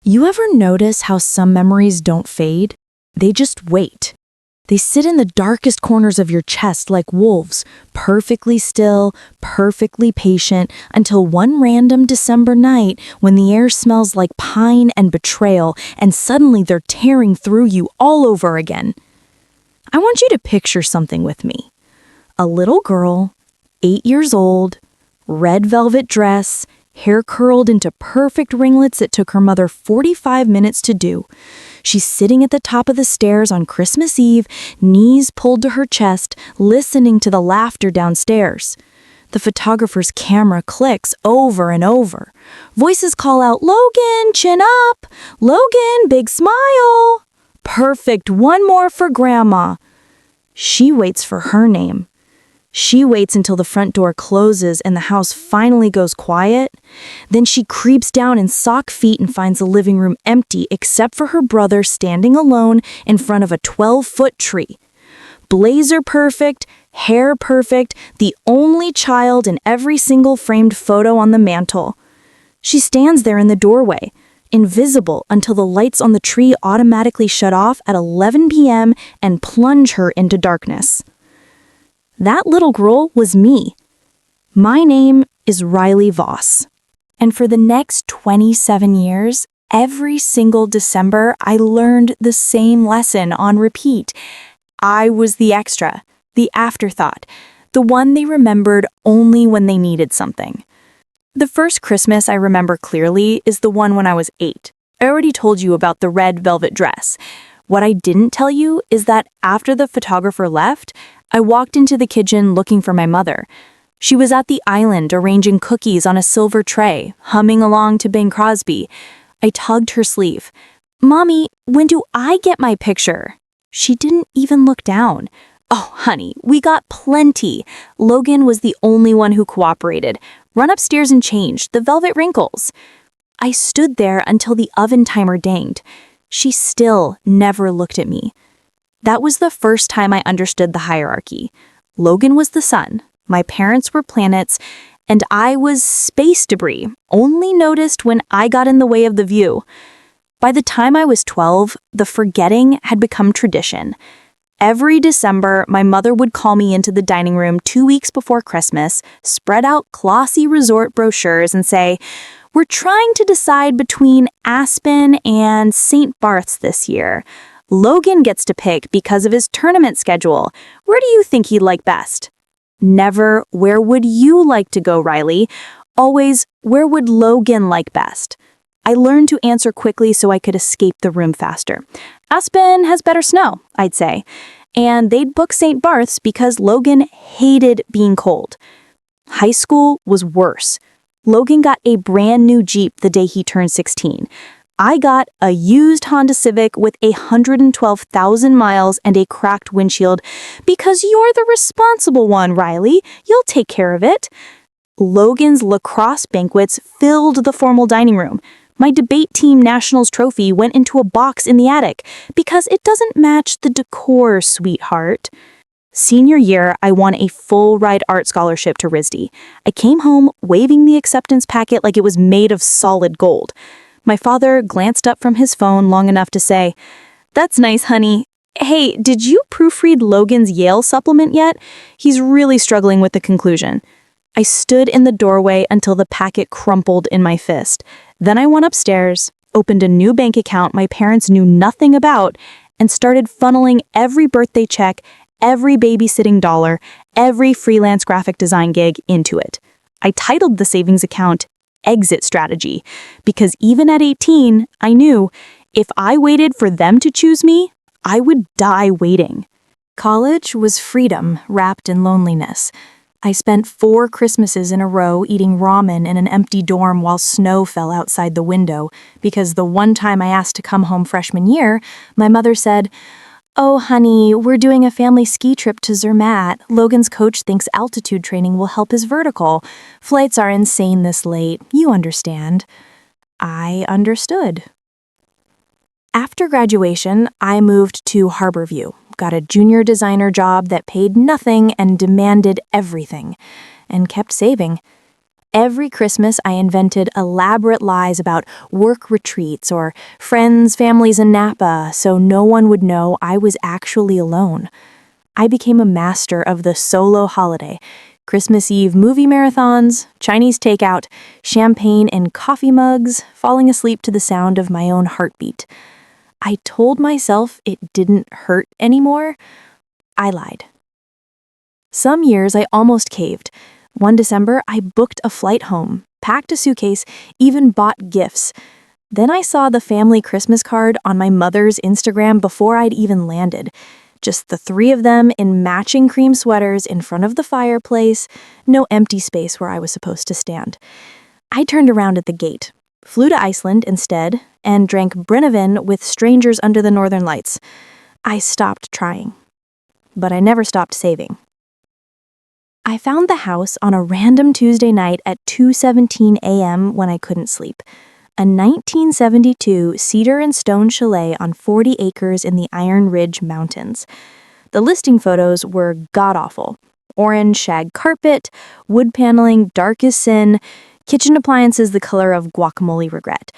You ever notice how some memories don't fade? They just wait. They sit in the darkest corners of your chest like wolves, perfectly still, perfectly patient, until one random December night when the air smells like pine and betrayal, and suddenly they're tearing through you all over again. I want you to picture something with me. A little girl, 8 years old, red velvet dress, hair curled into perfect ringlets that took her mother 45 minutes to do. She's sitting at the top of the stairs on Christmas Eve, knees pulled to her chest, listening to the laughter downstairs. The photographer's camera clicks over and over. Voices call out, "Logan, chin up! Logan, big smile! Perfect, one more for Grandma." She waits for her name. She waits until the front door closes and the house finally goes quiet. Then she creeps down in sock feet and finds the living room empty except for her brother standing alone in front of a 12-foot tree. Blazer perfect, hair perfect, the only child in every single framed photo on the mantle. She stands there in the doorway, invisible until the lights on the tree automatically shut off at 11 p.m. and plunge her into darkness. That little girl was me. My name is Elara Voss. And for the next 27 years, every single December, I learned the same lesson on repeat. I was the extra, the afterthought, the one they remembered only when they needed something. The first Christmas I remember clearly is the one when I was 8. I already told you about the red velvet dress. What I didn't tell you is that after the photographer left, I walked into the kitchen looking for my mother. She was at the island arranging cookies on a silver tray, humming along to Bing Crosby. I tugged her sleeve. "Mommy, when do I get my picture?" She didn't even look down. "Oh, honey, we got plenty." Logan was the only one who cooperated. "Run upstairs and change, the velvet wrinkles." I stood there until the oven timer dinged. She still never looked at me. That was the first time I understood the hierarchy. Logan was the sun, my parents were planets, and I was space debris, only noticed when I got in the way of the view. By the time I was 12, the forgetting had become tradition. Every December, my mother would call me into the dining room 2 weeks before Christmas, spread out glossy resort brochures and say, "We're trying to decide between Aspen and St. Barth's this year. Logan gets to pick because of his tournament schedule. Where do you think he'd like best?" Never, "Where would you like to go, Riley?" Always, "Where would Logan like best?" I learned to answer quickly so I could escape the room faster. "Aspen has better snow," I'd say. And they'd book St. Barth's because Logan hated being cold. High school was worse. Logan got a brand new Jeep the day he turned 16. I got a used Honda Civic with 112,000 miles and a cracked windshield because you're the responsible one, Riley. You'll take care of it. Logan's lacrosse banquets filled the formal dining room. My debate team nationals trophy went into a box in the attic because it doesn't match the decor, sweetheart. Senior year, I won a full-ride art scholarship to RISD. I came home waving the acceptance packet like it was made of solid gold. My father glanced up from his phone long enough to say, "That's nice, honey. Hey, did you proofread Logan's Yale supplement yet? He's really struggling with the conclusion." I stood in the doorway until the packet crumpled in my fist. Then I went upstairs, opened a new bank account my parents knew nothing about, and started funneling every birthday check, every babysitting dollar, every freelance graphic design gig into it. I titled the savings account Exit Strategy, because even at 18, I knew if I waited for them to choose me, I would die waiting. College was freedom wrapped in loneliness. I spent 4 Christmases in a row eating ramen in an empty dorm while snow fell outside the window, because the one time I asked to come home freshman year, my mother said, "Oh, honey, we're doing a family ski trip to Zermatt. Logan's coach thinks altitude training will help his vertical. Flights are insane this late. You understand." I understood. After graduation, I moved to Harborview, got a junior designer job that paid nothing and demanded everything, and kept saving. Every Christmas, I invented elaborate lies about work retreats or friends, families in Napa, so no one would know I was actually alone. I became a master of the solo holiday. Christmas Eve movie marathons, Chinese takeout, champagne in coffee mugs, falling asleep to the sound of my own heartbeat. I told myself it didn't hurt anymore. I lied. Some years I almost caved. One December, I booked a flight home, packed a suitcase, even bought gifts. Then I saw the family Christmas card on my mother's Instagram before I'd even landed. Just the three of them in matching cream sweaters in front of the fireplace, no empty space where I was supposed to stand. I turned around at the gate, flew to Iceland instead, and drank Brennivin with strangers under the northern lights. I stopped trying. But I never stopped saving. I found the house on a random Tuesday night at 2:17 a.m. when I couldn't sleep. A 1972 cedar and stone chalet on 40 acres in the Iron Ridge Mountains. The listing photos were god-awful. Orange shag carpet, wood paneling dark as sin, kitchen appliances the color of guacamole regret.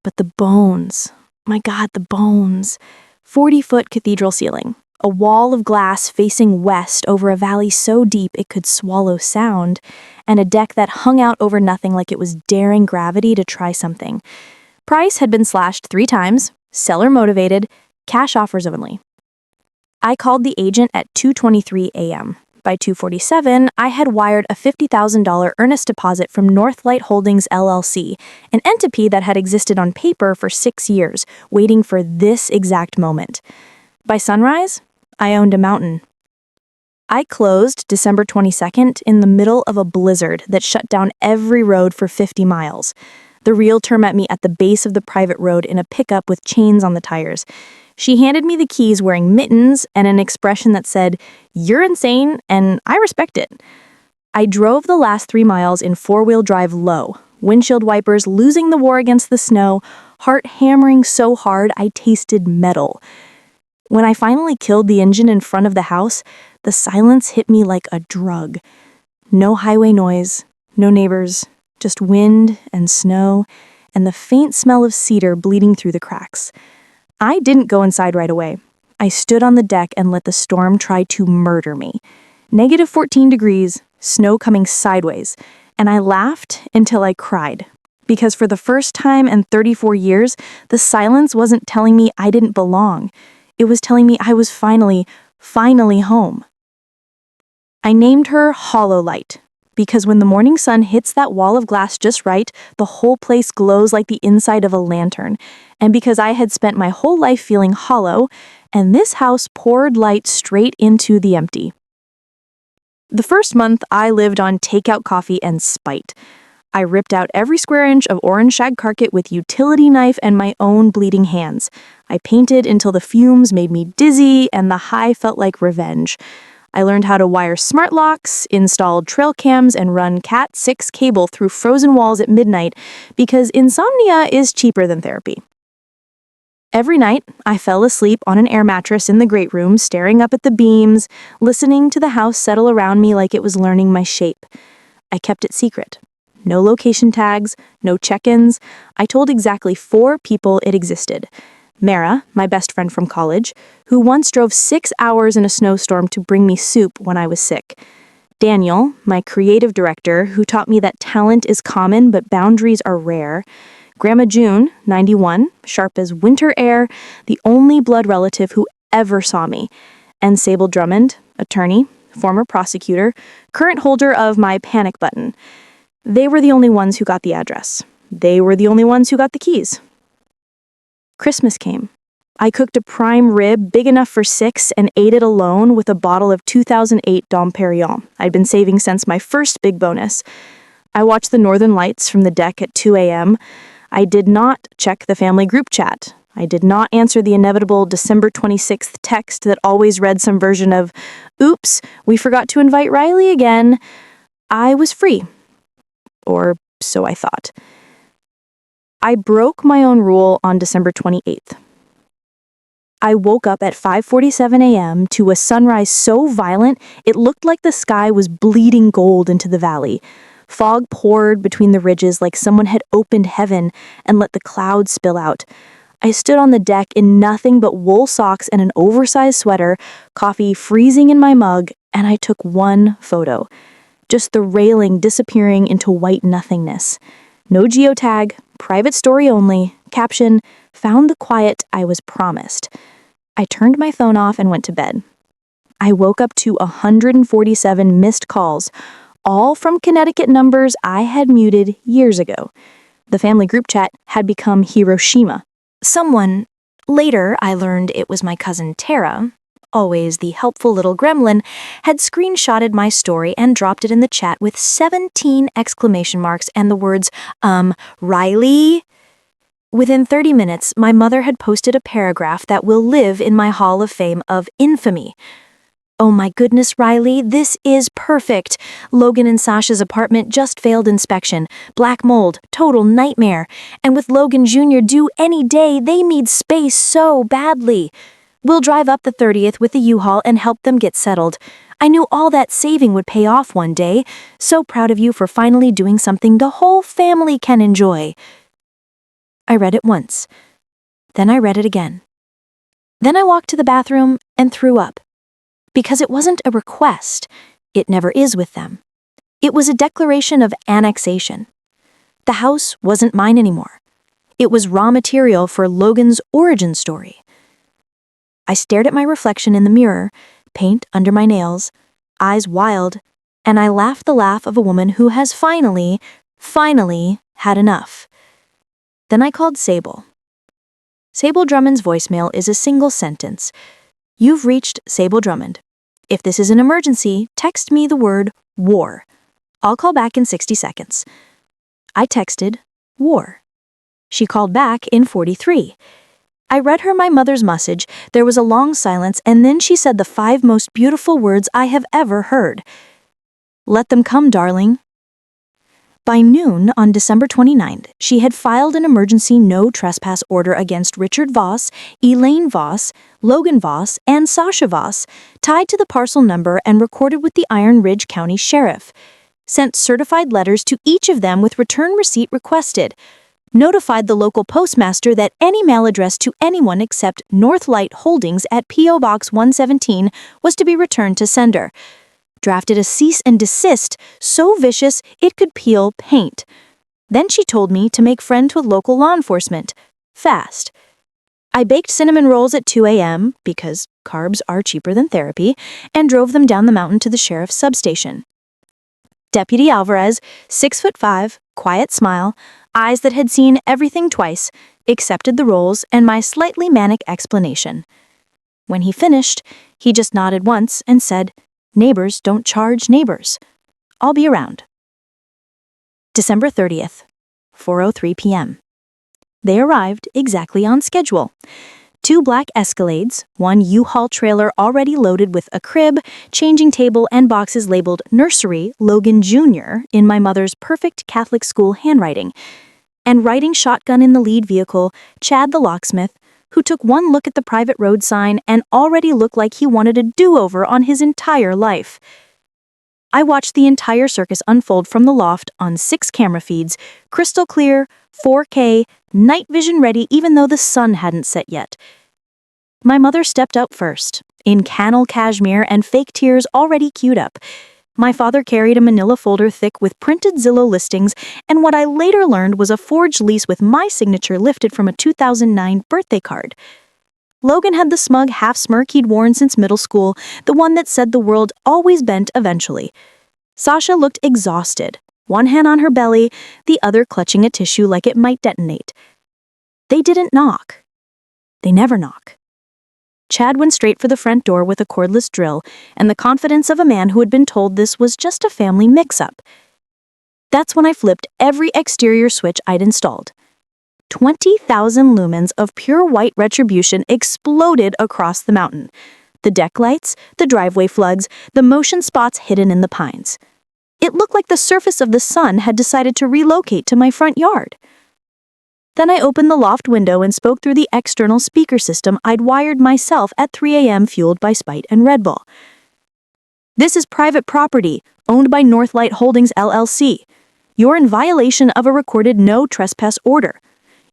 But the bones, my God, the bones. 40-foot cathedral ceiling. A wall of glass facing west over a valley so deep it could swallow sound, and a deck that hung out over nothing like it was daring gravity to try something. Price had been slashed 3 times, seller motivated, cash offers only. I called the agent at 2:23 a.m. By 2:47, I had wired a $50,000 earnest deposit from Northlight Holdings LLC, an entity that had existed on paper for 6 years, waiting for this exact moment. By sunrise, I owned a mountain. I closed December 22nd in the middle of a blizzard that shut down every road for 50 miles. The realtor met me at the base of the private road in a pickup with chains on the tires. She handed me the keys wearing mittens and an expression that said, "You're insane, and I respect it." I drove the last 3 miles in 4-wheel drive low, windshield wipers losing the war against the snow, heart hammering so hard I tasted metal. When I finally killed the engine in front of the house, the silence hit me like a drug. No highway noise, no neighbors, just wind and snow, and the faint smell of cedar bleeding through the cracks. I didn't go inside right away. I stood on the deck and let the storm try to murder me. -14 degrees, snow coming sideways, and I laughed until I cried. Because for the first time in 34 years, the silence wasn't telling me I didn't belong. It was telling me I was finally home. I named her Hollow Light, because when the morning sun hits that wall of glass just right, the whole place glows like the inside of a lantern, and because I had spent my whole life feeling hollow, and this house poured light straight into the empty. The first month, I lived on takeout coffee and spite. I ripped out every square inch of orange shag carpet with utility knife and my own bleeding hands. I painted until the fumes made me dizzy and the high felt like revenge. I learned how to wire smart locks, installed trail cams, and run Cat 6 cable through frozen walls at midnight because insomnia is cheaper than therapy. Every night, I fell asleep on an air mattress in the great room, staring up at the beams, listening to the house settle around me like it was learning my shape. I kept it secret. No location tags, no check-ins. I told exactly 4 people it existed. Mara, my best friend from college, who once drove 6 hours in a snowstorm to bring me soup when I was sick. Daniel, my creative director, who taught me that talent is common but boundaries are rare. Grandma June, 91, sharp as winter air, the only blood relative who ever saw me. And Sable Drummond, attorney, former prosecutor, current holder of my panic button. They were the only ones who got the address. They were the only ones who got the keys. Christmas came. I cooked a prime rib big enough for 6 and ate it alone with a bottle of 2008 Dom Perignon I'd been saving since my first big bonus. I watched the northern lights from the deck at 2 a.m. I did not check the family group chat. I did not answer the inevitable December 26th text that always read some version of, "Oops, we forgot to invite Riley again." I was free. Or so I thought. I broke my own rule on December 28th. I woke up at 5:47 a.m. to a sunrise so violent it looked like the sky was bleeding gold into the valley. Fog poured between the ridges like someone had opened heaven and let the clouds spill out. I stood on the deck in nothing but wool socks and an oversized sweater, coffee freezing in my mug, and I took one photo. Just the railing disappearing into white nothingness. No geotag, private story only, caption, found the quiet I was promised. I turned my phone off and went to bed. I woke up to 147 missed calls, all from Connecticut numbers I had muted years ago. The family group chat had become Hiroshima. Someone, later I learned it was my cousin Tara, always the helpful little gremlin, had screenshotted my story and dropped it in the chat with 17 exclamation marks and the words, Riley? Within 30 minutes, my mother had posted a paragraph that will live in my Hall of Fame of infamy. Oh my goodness, Riley, this is perfect. Logan and Sasha's apartment just failed inspection. Black mold, total nightmare. And with Logan Jr. due any day, they need space so badly. We'll drive up the 30th with the U-Haul and help them get settled. I knew all that saving would pay off one day. So proud of you for finally doing something the whole family can enjoy. I read it once. Then I read it again. Then I walked to the bathroom and threw up. Because it wasn't a request. It never is with them. It was a declaration of annexation. The house wasn't mine anymore. It was raw material for Logan's origin story. I stared at my reflection in the mirror, paint under my nails, eyes wild, and I laughed the laugh of a woman who has finally had enough. Then I called Sable. Sable Drummond's voicemail is a single sentence. You've reached Sable Drummond. If this is an emergency, text me the word war. I'll call back in 60 seconds. I texted war. She called back in 43. I read her my mother's message. There was a long silence, and then she said the 5 most beautiful words I have ever heard. Let them come, darling. By noon on December 29th, she had filed an emergency no trespass order against Richard Voss, Elaine Voss, Logan Voss, and Sasha Voss, tied to the parcel number and recorded with the Iron Ridge County Sheriff. Sent certified letters to each of them with return receipt requested. Notified the local postmaster that any mail addressed to anyone except Northlight Holdings at P.O. Box 117 was to be returned to sender. Drafted a cease and desist so vicious it could peel paint. Then she told me to make friends with local law enforcement. Fast. I baked cinnamon rolls at 2 a.m., because carbs are cheaper than therapy, and drove them down the mountain to the sheriff's substation. Deputy Alvarez, 6'5", quiet smile, eyes that had seen everything twice, accepted the rolls and my slightly manic explanation. When he finished, he just nodded once and said, Neighbors don't charge neighbors. I'll be around. December 30th, 4:03 p.m. They arrived exactly on schedule. 2 black Escalades, 1 U-Haul trailer already loaded with a crib, changing table, and boxes labeled Nursery Logan Jr. in my mother's perfect Catholic school handwriting, and riding shotgun in the lead vehicle, Chad the locksmith, who took one look at the private road sign and already looked like he wanted a do-over on his entire life. I watched the entire circus unfold from the loft on 6 camera feeds, crystal clear, 4K, night vision ready even though the sun hadn't set yet. My mother stepped out first, in cannel cashmere and fake tears already queued up. My father carried a manila folder thick with printed Zillow listings, and what I later learned was a forged lease with my signature lifted from a 2009 birthday card. Logan had the smug half-smirk he'd worn since middle school, the one that said the world always bent eventually. Sasha looked exhausted, one hand on her belly, the other clutching a tissue like it might detonate. They didn't knock. They never knock. Chad went straight for the front door with a cordless drill and the confidence of a man who had been told this was just a family mix-up. That's when I flipped every exterior switch I'd installed. 20,000 lumens of pure white retribution exploded across the mountain. The deck lights, the driveway floods, the motion spots hidden in the pines. It looked like the surface of the sun had decided to relocate to my front yard. Then I opened the loft window and spoke through the external speaker system I'd wired myself at 3 a.m. fueled by Spite and Red Bull. This is private property, owned by Northlight Holdings LLC. You're in violation of a recorded no trespass order.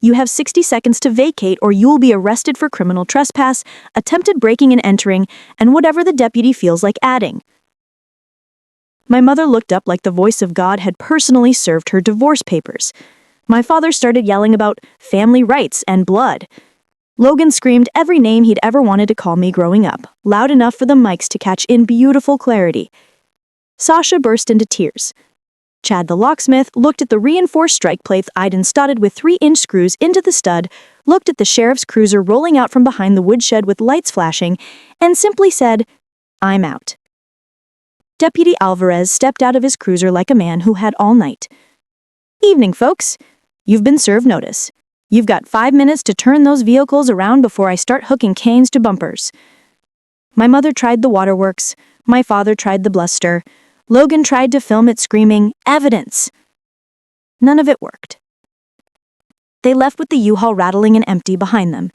You have 60 seconds to vacate or you will be arrested for criminal trespass, attempted breaking and entering, and whatever the deputy feels like adding. My mother looked up like the voice of God had personally served her divorce papers. My father started yelling about family rights and blood. Logan screamed every name he'd ever wanted to call me growing up, loud enough for the mics to catch in beautiful clarity. Sasha burst into tears. Chad the locksmith looked at the reinforced strike plates I'd installed with 3-inch screws into the stud, looked at the sheriff's cruiser rolling out from behind the woodshed with lights flashing, and simply said, "I'm out." Deputy Alvarez stepped out of his cruiser like a man who had all night. "Evening, folks. You've been served notice. You've got 5 minutes to turn those vehicles around before I start hooking canes to bumpers." My mother tried the waterworks. My father tried the bluster. Logan tried to film it screaming, "Evidence!" None of it worked. They left with the U-Haul rattling and empty behind them,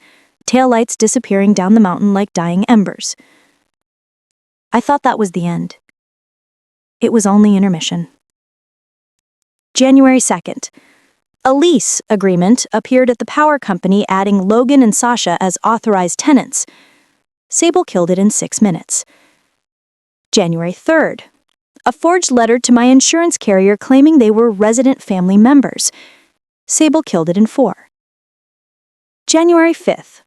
taillights disappearing down the mountain like dying embers. I thought that was the end. It was only intermission. January 2nd. A lease agreement appeared at the power company adding Logan and Sasha as authorized tenants. Sable killed it in 6 minutes. January 3rd. A forged letter to my insurance carrier claiming they were resident family members. Sable killed it in 4. January 5th.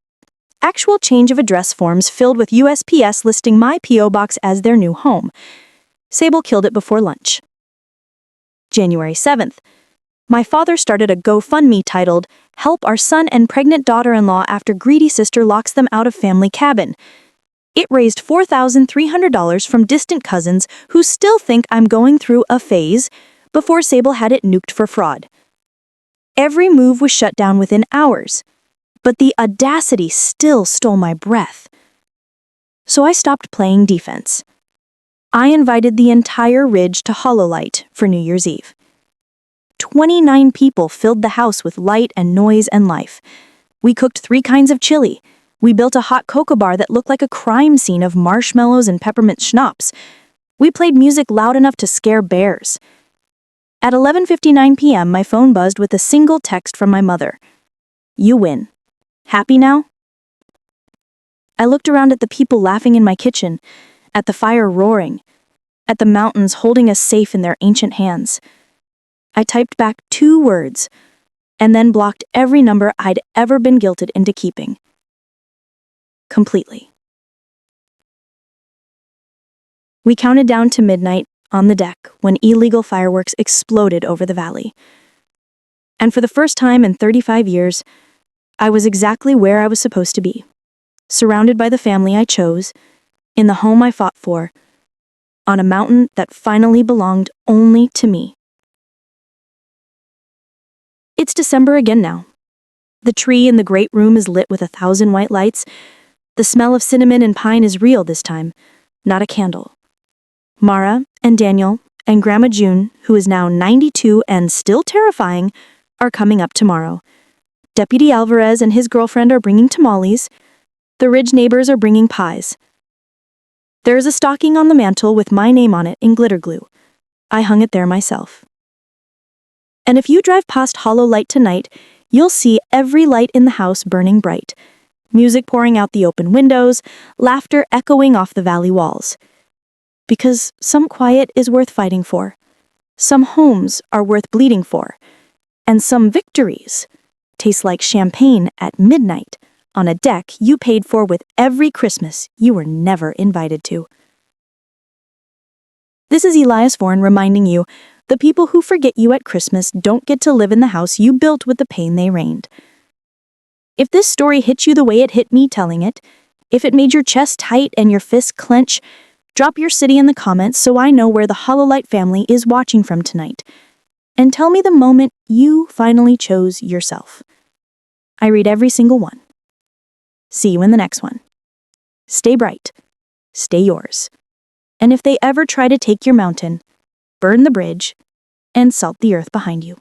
Actual change of address forms filled with USPS listing my P.O. box as their new home. Sable killed it before lunch. January 7th. My father started a GoFundMe titled, "Help Our Son and Pregnant Daughter-in-Law After Greedy Sister Locks Them Out of Family Cabin." It raised $4,300 from distant cousins who still think I'm going through a phase before Sable had it nuked for fraud. Every move was shut down within hours, but the audacity still stole my breath. So I stopped playing defense. I invited the entire ridge to Hololight for New Year's Eve. 29 people filled the house with light and noise and life. We cooked 3 kinds of chili. We built a hot cocoa bar that looked like a crime scene of marshmallows and peppermint schnapps. We played music loud enough to scare bears. At 11:59 p.m., my phone buzzed with a single text from my mother. "You win. Happy now?" I looked around at the people laughing in my kitchen, at the fire roaring, at the mountains holding us safe in their ancient hands. I typed back 2 words, and then blocked every number I'd ever been guilted into keeping. Completely. We counted down to midnight on the deck when illegal fireworks exploded over the valley. And for the first time in 35 years, I was exactly where I was supposed to be, surrounded by the family I chose, in the home I fought for, on a mountain that finally belonged only to me. It's December again now. The tree in the great room is lit with 1,000 white lights. The smell of cinnamon and pine is real this time, not a candle. Mara and Daniel and Grandma June, who is now 92 and still terrifying, are coming up tomorrow. Deputy Alvarez and his girlfriend are bringing tamales. The Ridge neighbors are bringing pies. There is a stocking on the mantle with my name on it in glitter glue. I hung it there myself. And if you drive past Hololight tonight, you'll see every light in the house burning bright. Music pouring out the open windows, laughter echoing off the valley walls. Because some quiet is worth fighting for, some homes are worth bleeding for, and some victories taste like champagne at midnight on a deck you paid for with every Christmas you were never invited to. This is Elias Vaughan reminding you, the people who forget you at Christmas don't get to live in the house you built with the pain they rained. If this story hit you the way it hit me telling it, if it made your chest tight and your fists clench, drop your city in the comments so I know where the Hololight family is watching from tonight. And tell me the moment you finally chose yourself. I read every single one. See you in the next one. Stay bright. Stay yours. And if they ever try to take your mountain, burn the bridge and salt the earth behind you.